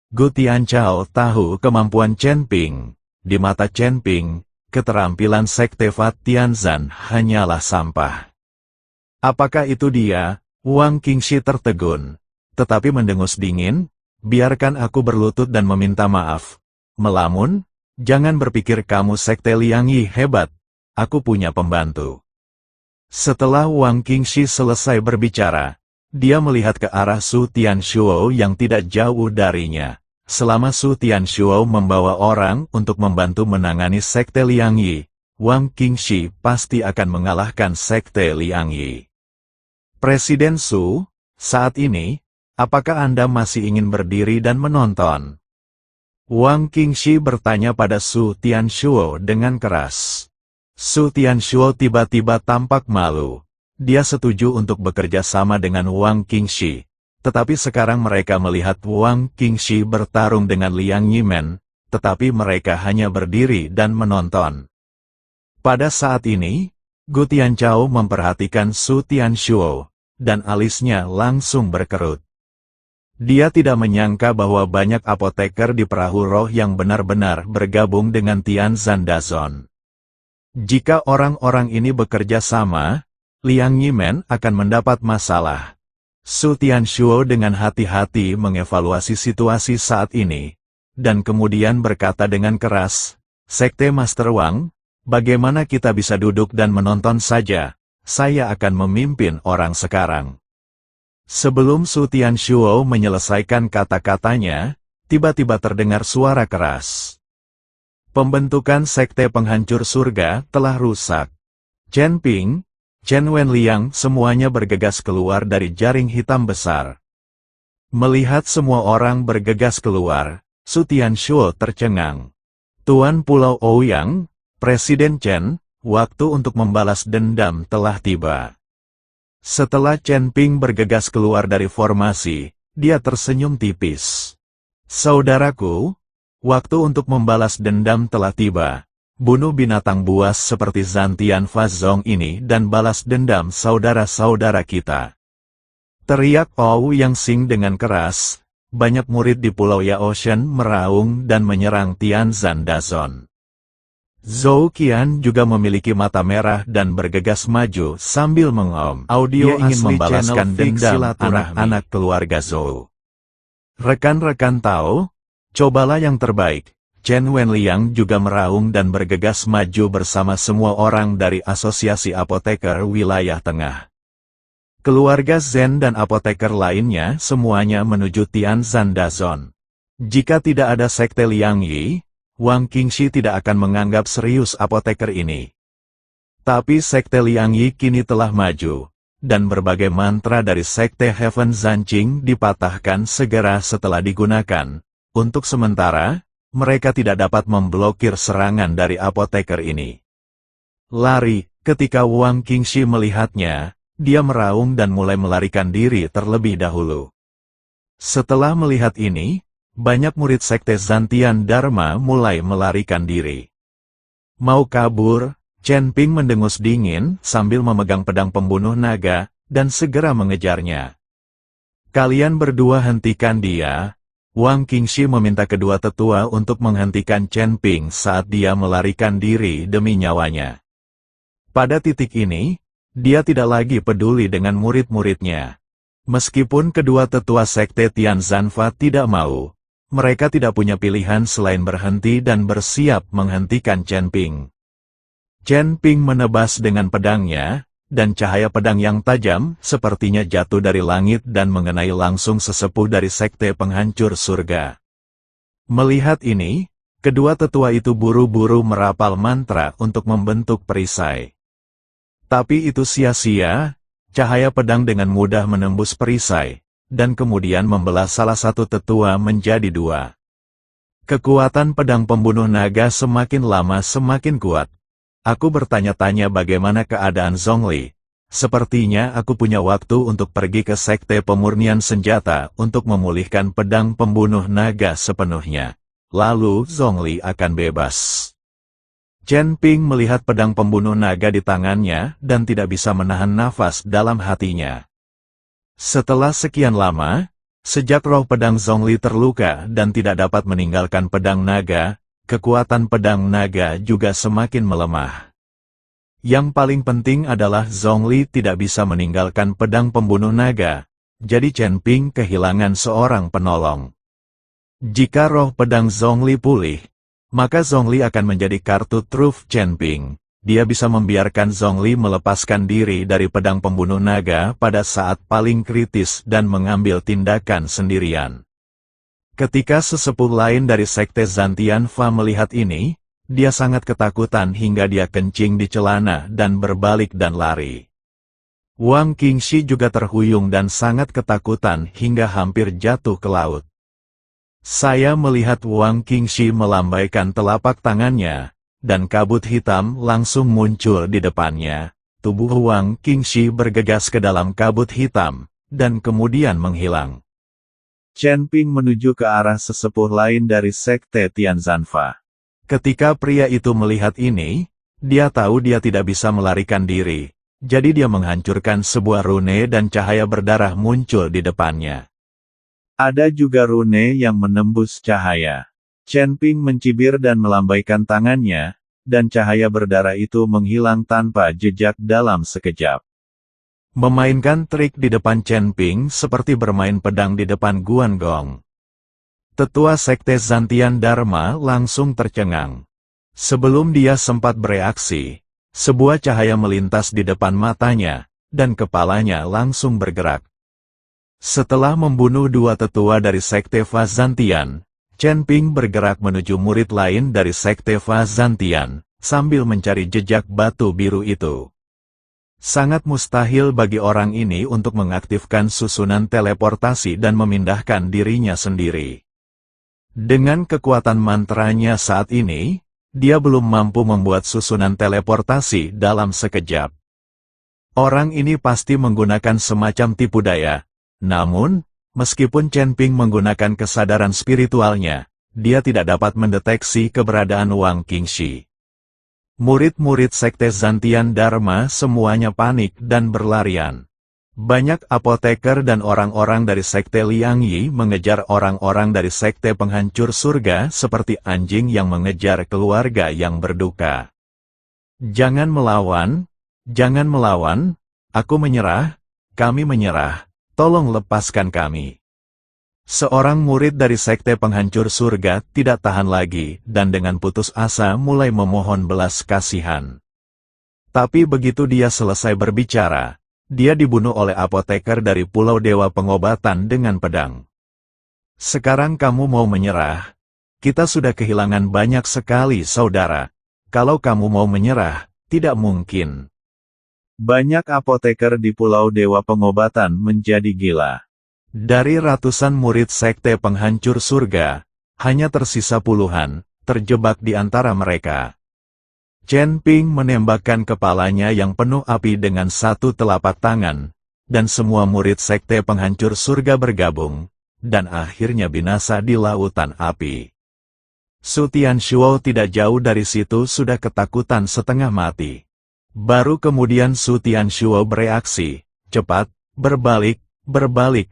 Gu Tianchao tahu kemampuan Chen Ping. Di mata Chen Ping, keterampilan Sekte Fat Tianzan hanyalah sampah. Apakah itu dia? Wang Qingxi tertegun, tetapi mendengus dingin. Biarkan aku berlutut dan meminta maaf. Melamun? Jangan berpikir kamu Sekte Liang Yi hebat. Aku punya pembantu. Setelah Wang Qingxi selesai berbicara, dia melihat ke arah Su Tianshuo yang tidak jauh darinya. Selama Su Tianshuo membawa orang untuk membantu menangani Sekte Liang Yi, Wang Qingxi pasti akan mengalahkan Sekte Liang Yi. Presiden Su, saat ini, apakah Anda masih ingin berdiri dan menonton? Wang Qingxi bertanya pada Su Tianshuo dengan keras. Su Tianshuo tiba-tiba tampak malu. Dia setuju untuk bekerja sama dengan Wang Qingxi, tetapi sekarang mereka melihat Wang Qingxi bertarung dengan Liang Yimen, tetapi mereka hanya berdiri dan menonton. Pada saat ini, Gu Tianchao memperhatikan Su Tianshuo, dan alisnya langsung berkerut. Dia tidak menyangka bahwa banyak apoteker di perahu roh yang benar-benar bergabung dengan Tianzan Dazon. Jika orang-orang ini bekerja sama, Liang Yimen akan mendapat masalah. Su Tianshuo dengan hati-hati mengevaluasi situasi saat ini, dan kemudian berkata dengan keras, Sekte Master Wang, bagaimana kita bisa duduk dan menonton saja? Saya akan memimpin orang sekarang. Sebelum Su Tianshuo menyelesaikan kata-katanya, tiba-tiba terdengar suara keras. Pembentukan Sekte Penghancur Surga telah rusak. Chen Ping, Chen Wenliang semuanya bergegas keluar dari jaring hitam besar. Melihat semua orang bergegas keluar, Su Tianshuo tercengang. Tuan Pulau Ouyang, Presiden Chen, waktu untuk membalas dendam telah tiba. Setelah Chen Ping bergegas keluar dari formasi, dia tersenyum tipis. Saudaraku, waktu untuk membalas dendam telah tiba. Bunuh binatang buas seperti Zantian Fazong ini dan balas dendam saudara-saudara kita. Teriak Ouyang Xing dengan keras. Banyak murid di Pulau Yaoshan meraung dan menyerang Tianzan Dazon. Zhou Qian juga memiliki mata merah dan bergegas maju sambil mengom. Dia ingin membalaskan dendam anak-anak keluarga Zhou. Rekan-rekan tahu, cobalah yang terbaik. Chen Wenliang juga meraung dan bergegas maju bersama semua orang dari Asosiasi Apoteker Wilayah Tengah. Keluarga Zhen dan apoteker lainnya semuanya menuju Tianzan Dazon. Jika tidak ada Sekte Liang Yi, Wang Qingxi tidak akan menganggap serius apoteker ini. Tapi Sekte Liang Yi kini telah maju, dan berbagai mantra dari Sekte Heaven Zanqing dipatahkan segera setelah digunakan. Untuk sementara, mereka tidak dapat memblokir serangan dari apoteker ini. Lari, ketika Wang Qingxi melihatnya, dia meraung dan mulai melarikan diri terlebih dahulu. Setelah melihat ini, banyak murid Sekte Zantian Dharma mulai melarikan diri. Mau kabur, Chen Ping mendengus dingin sambil memegang pedang pembunuh naga, dan segera mengejarnya. Kalian berdua hentikan dia. Wang Qingxi meminta kedua tetua untuk menghentikan Chen Ping saat dia melarikan diri demi nyawanya. Pada titik ini, dia tidak lagi peduli dengan murid-muridnya. Meskipun kedua tetua Sekte Tianzanfa tidak mau, mereka tidak punya pilihan selain berhenti dan bersiap menghentikan Chen Ping. Chen Ping menebas dengan pedangnya, dan cahaya pedang yang tajam sepertinya jatuh dari langit dan mengenai langsung sesepuh dari Sekte Penghancur Surga. Melihat ini, kedua tetua itu buru-buru merapal mantra untuk membentuk perisai. Tapi itu sia-sia, cahaya pedang dengan mudah menembus perisai, dan kemudian membelah salah satu tetua menjadi dua. Kekuatan pedang pembunuh naga semakin lama semakin kuat. Aku bertanya-tanya bagaimana keadaan Zhongli. Sepertinya aku punya waktu untuk pergi ke Sekte Pemurnian Senjata untuk memulihkan pedang pembunuh naga sepenuhnya. Lalu Zhongli akan bebas. Chen Ping melihat pedang pembunuh naga di tangannya dan tidak bisa menahan nafas dalam hatinya. Setelah sekian lama, Sejak roh pedang Zhongli terluka dan tidak dapat meninggalkan pedang naga, kekuatan pedang naga juga semakin melemah. Yang paling penting adalah Zhongli tidak bisa meninggalkan pedang pembunuh naga, jadi Chen Ping kehilangan seorang penolong. Jika roh pedang Zhongli pulih, maka Zhongli akan menjadi kartu truf Chen Ping. Dia bisa membiarkan Zhongli melepaskan diri dari pedang pembunuh naga pada saat paling kritis dan mengambil tindakan sendirian. Ketika sesepuh lain dari sekte Zantianfa melihat ini, dia sangat ketakutan hingga dia kencing di celana dan berbalik dan lari. Wang Qingxi juga terhuyung dan sangat ketakutan hingga hampir jatuh ke laut. Saya melihat Wang Qingxi melambaikan telapak tangannya, dan kabut hitam langsung muncul di depannya. Tubuh Wang Qingxi bergegas ke dalam kabut hitam, dan kemudian menghilang. Chen Ping menuju ke arah sesepuh lain dari sekte Tianzanfa. Ketika pria itu melihat ini, dia tahu dia tidak bisa melarikan diri, jadi dia menghancurkan sebuah rune dan cahaya berdarah muncul di depannya. Ada juga rune yang menembus cahaya. Chen Ping mencibir dan melambaikan tangannya, dan cahaya berdarah itu menghilang tanpa jejak dalam sekejap. Memainkan trik di depan Chen Ping seperti bermain pedang di depan Guan Gong. Tetua Sekte Zantian Dharma langsung tercengang. Sebelum dia sempat bereaksi, sebuah cahaya melintas di depan matanya, dan kepalanya langsung bergerak. Setelah membunuh dua tetua dari Sekte Fazantian, Chen Ping bergerak menuju murid lain dari Sekte Fazantian, sambil mencari jejak batu biru itu. Sangat mustahil bagi orang ini untuk mengaktifkan susunan teleportasi dan memindahkan dirinya sendiri. Dengan kekuatan mantranya saat ini, dia belum mampu membuat susunan teleportasi dalam sekejap. Orang ini pasti menggunakan semacam tipu daya. Namun, meskipun Chen Ping menggunakan kesadaran spiritualnya, dia tidak dapat mendeteksi keberadaan Wang Qingxi. Murid-murid Sekte Zantian Dharma semuanya panik dan berlarian. Banyak apoteker dan orang-orang dari Sekte Liang Yi mengejar orang-orang dari Sekte Penghancur Surga seperti anjing yang mengejar keluarga yang berduka. Jangan melawan, aku menyerah, kami menyerah. Tolong lepaskan kami. Seorang murid dari Sekte Penghancur Surga tidak tahan lagi dan dengan putus asa mulai memohon belas kasihan. Tapi begitu dia selesai berbicara, dia dibunuh oleh apoteker dari Pulau Dewa Pengobatan dengan pedang. Sekarang kamu mau menyerah? Kita sudah kehilangan banyak sekali saudara. Kalau kamu mau menyerah, tidak mungkin. Banyak apoteker di Pulau Dewa Pengobatan menjadi gila. Dari ratusan murid Sekte Penghancur Surga, hanya tersisa puluhan, terjebak di antara mereka. Chen Ping menembakkan kepalanya yang penuh api dengan satu telapak tangan, dan semua murid Sekte Penghancur Surga bergabung, dan akhirnya binasa di lautan api. Su Tianshuo tidak jauh dari situ sudah ketakutan setengah mati. Baru kemudian Su Tianshuo bereaksi, cepat, berbalik,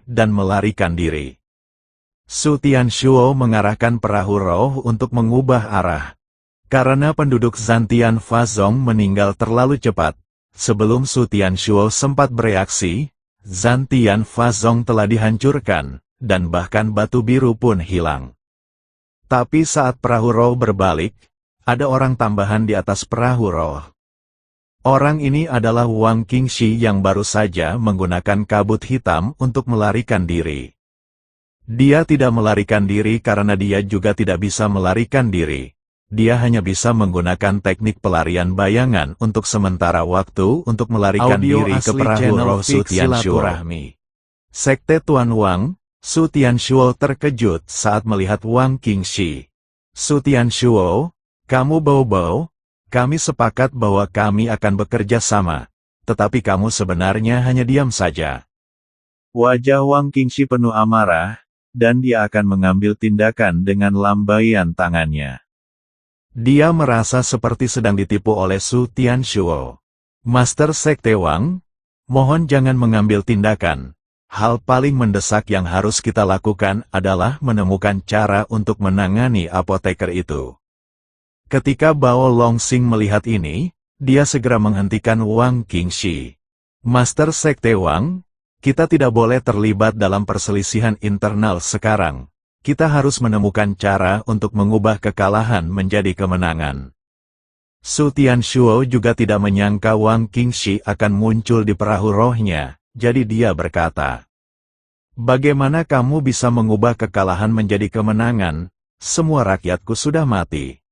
dan melarikan diri. Su Tianshuo mengarahkan perahu roh untuk mengubah arah. Karena penduduk Zantian Fazong meninggal terlalu cepat, sebelum Su Tianshuo sempat bereaksi, Zantian Fazong telah dihancurkan, dan bahkan batu biru pun hilang. Tapi saat perahu roh berbalik, ada orang tambahan di atas perahu roh. Orang ini adalah Wang Qingxi yang baru saja menggunakan kabut hitam untuk melarikan diri. Dia tidak melarikan diri karena dia juga tidak bisa melarikan diri. Dia hanya bisa menggunakan teknik pelarian bayangan untuk sementara waktu untuk melarikan diri ke perahu roh Su Tianshuo. Sekte Tuan Wang, Su Tianshuo terkejut saat melihat Wang Qingxi. Su Tianshuo, kamu bau-bau? Kami sepakat bahwa kami akan bekerja sama, tetapi kamu sebenarnya hanya diam saja. Wajah Wang Qingxi penuh amarah, dan dia akan mengambil tindakan dengan lambaian tangannya. Dia merasa seperti sedang ditipu oleh Su Tianshuo. Master Sekte Wang, mohon jangan mengambil tindakan. hal paling mendesak yang harus kita lakukan adalah menemukan cara untuk menangani apoteker itu. Ketika Bao Longsing melihat ini, dia segera menghentikan Wang Qingxi. Master Sekte Wang, kita tidak boleh terlibat dalam perselisihan internal sekarang. Kita harus menemukan cara untuk mengubah kekalahan menjadi kemenangan. Su Tianshuo juga tidak menyangka Wang Qingxi akan muncul di perahu rohnya, jadi dia berkata, "Bagaimana kamu bisa mengubah kekalahan menjadi kemenangan? Semua rakyatku sudah mati."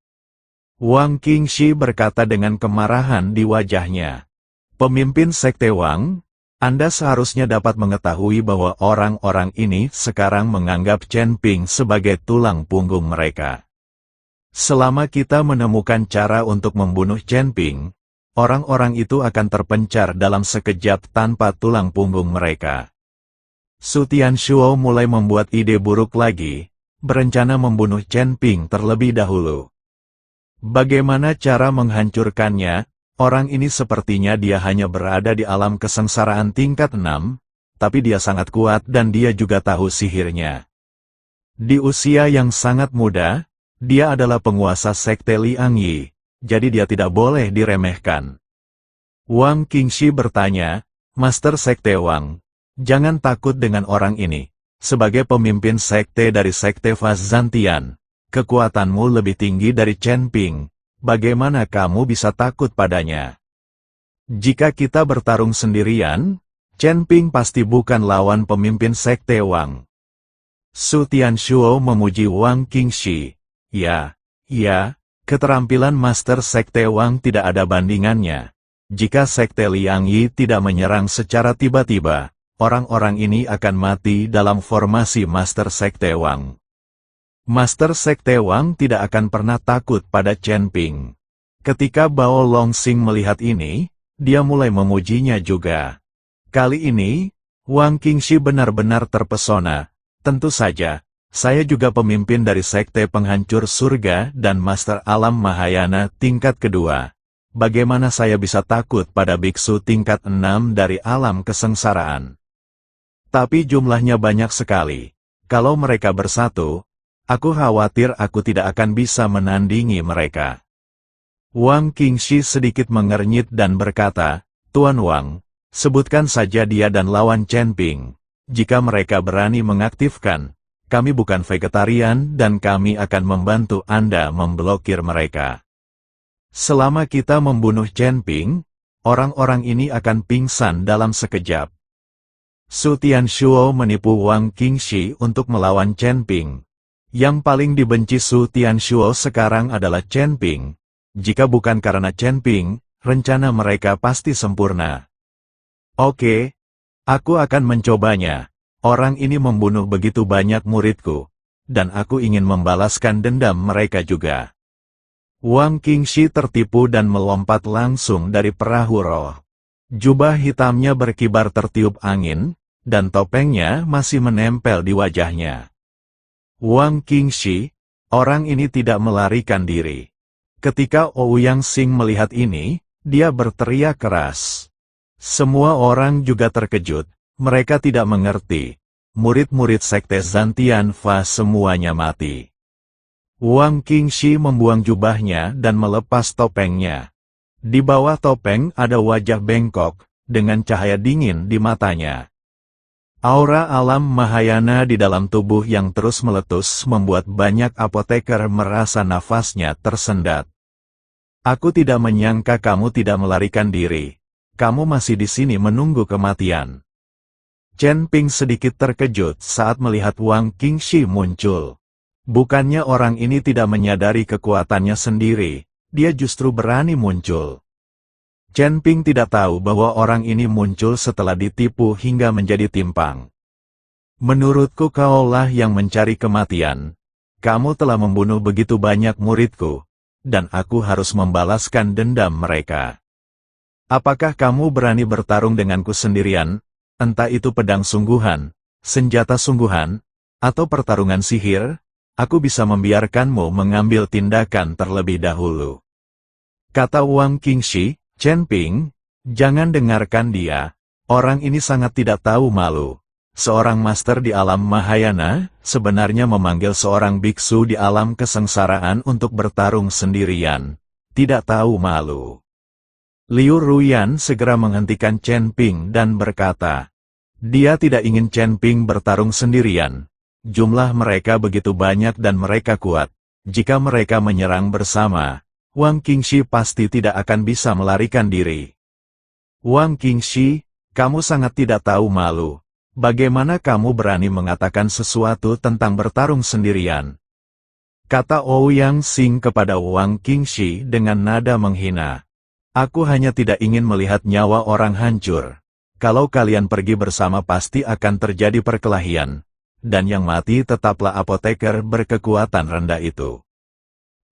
Wang Qingxi berkata dengan kemarahan di wajahnya, "Pemimpin Sekte Wang, Anda seharusnya dapat mengetahui bahwa orang-orang ini sekarang menganggap Chen Ping sebagai tulang punggung mereka. Selama kita menemukan cara untuk membunuh Chen Ping, orang-orang itu akan terpencar dalam sekejap tanpa tulang punggung mereka." Su Tianshuo mulai membuat ide buruk lagi, berencana membunuh Chen Ping terlebih dahulu. Bagaimana cara menghancurkannya? Orang ini sepertinya dia hanya berada di alam kesengsaraan tingkat 6, tapi dia sangat kuat dan dia juga tahu sihirnya. Di usia yang sangat muda, dia adalah penguasa Sekte Liang Yi, jadi dia tidak boleh diremehkan. Wang Qingxi bertanya, "Master Sekte Wang, jangan takut dengan orang ini. Sebagai pemimpin sekte dari Sekte Faz Zantian, kekuatanmu lebih tinggi dari Chen Ping. Bagaimana kamu bisa takut padanya? Jika kita bertarung sendirian, Chen Ping pasti bukan lawan pemimpin Sekte Wang." Su Tianshuo memuji Wang Qingxi. Ya, keterampilan Master Sekte Wang tidak ada bandingannya. Jika Sekte Liang Yi tidak menyerang secara tiba-tiba, orang-orang ini akan mati dalam formasi Master Sekte Wang. Master Sekte Wang tidak akan pernah takut pada Chen Ping. Ketika Bao Longsing melihat ini, dia mulai memujinya juga. Kali ini, Wang Qingxi benar-benar terpesona. Tentu saja, saya juga pemimpin dari Sekte Penghancur Surga dan Master Alam Mahayana tingkat kedua. Bagaimana saya bisa takut pada biksu tingkat 6 dari alam kesengsaraan? Tapi jumlahnya banyak sekali. Kalau mereka bersatu, aku khawatir aku tidak akan bisa menandingi mereka. Wang Qingxi sedikit mengernyit dan berkata, "Tuan Wang, sebutkan saja dia dan lawan Chen Ping. Jika mereka berani mengaktifkan, kami bukan vegetarian dan kami akan membantu Anda memblokir mereka. Selama kita membunuh Chen Ping, orang-orang ini akan pingsan dalam sekejap." Su Tianshuo menipu Wang Qingxi untuk melawan Chen Ping. Yang paling dibenci Su Tianshuo sekarang adalah Chen Ping. Jika bukan karena Chen Ping, rencana mereka pasti sempurna. Oke, aku akan mencobanya. Orang ini membunuh begitu banyak muridku, dan aku ingin membalaskan dendam mereka juga. Wang Qingxi tertipu dan melompat langsung dari perahu roh. Jubah hitamnya berkibar tertiup angin, dan topengnya masih menempel di wajahnya. Wang Qingxi, orang ini tidak melarikan diri. Ketika Ouyang Xing melihat ini, dia berteriak keras. Semua orang juga terkejut. Mereka tidak mengerti. Murid-murid Sekte Zantian Fa semuanya mati. Wang Qingxi membuang jubahnya dan melepas topengnya. Di bawah topeng ada wajah bengkok, dengan cahaya dingin di matanya. Aura alam Mahayana di dalam tubuh yang terus meletus membuat banyak apoteker merasa nafasnya tersendat. "Aku tidak menyangka kamu tidak melarikan diri. Kamu masih di sini menunggu kematian." Chen Ping sedikit terkejut saat melihat Wang Qingxi muncul. Bukannya orang ini tidak menyadari kekuatannya sendiri, dia justru berani muncul. Chen Ping tidak tahu bahwa orang ini muncul setelah ditipu hingga menjadi timpang. "Menurutku kaulah yang mencari kematian. Kamu telah membunuh begitu banyak muridku, dan aku harus membalaskan dendam mereka. Apakah kamu berani bertarung denganku sendirian? Entah itu pedang sungguhan, senjata sungguhan, atau pertarungan sihir, aku bisa membiarkanmu mengambil tindakan terlebih dahulu." Kata Wang Qingxi, "Chen Ping, jangan dengarkan dia, orang ini sangat tidak tahu malu. seorang master di alam Mahayana, sebenarnya memanggil seorang biksu di alam kesengsaraan untuk bertarung sendirian. Tidak tahu malu. Liu Ruyan segera menghentikan Chen Ping dan berkata, dia tidak ingin Chen Ping bertarung sendirian. Jumlah mereka begitu banyak dan mereka kuat. Jika mereka menyerang bersama, Wang Qingxi pasti tidak akan bisa melarikan diri. Wang Qingxi, kamu sangat tidak tahu malu. Bagaimana kamu berani mengatakan sesuatu tentang bertarung sendirian? Kata Ouyang Xing kepada Wang Qingxi dengan nada menghina. Aku hanya tidak ingin melihat nyawa orang hancur. Kalau kalian pergi bersama pasti akan terjadi perkelahian. Dan yang mati tetaplah apoteker berkekuatan rendah itu.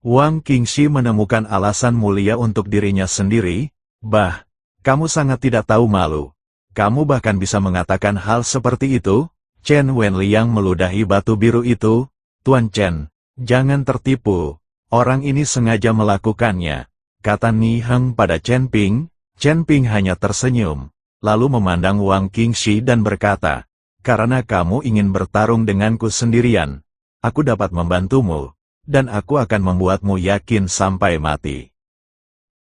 Wang Qingxi menemukan alasan mulia untuk dirinya sendiri. Bah, kamu sangat tidak tahu malu. Kamu bahkan bisa mengatakan hal seperti itu? Chen Wenliang meludahi batu biru itu. Tuan Chen, jangan tertipu. Orang ini sengaja melakukannya. Kata Ni Heng pada Chen Ping. Chen Ping hanya tersenyum. Lalu memandang Wang Qingxi dan berkata, karena kamu ingin bertarung denganku sendirian, aku dapat membantumu, dan aku akan membuatmu yakin sampai mati.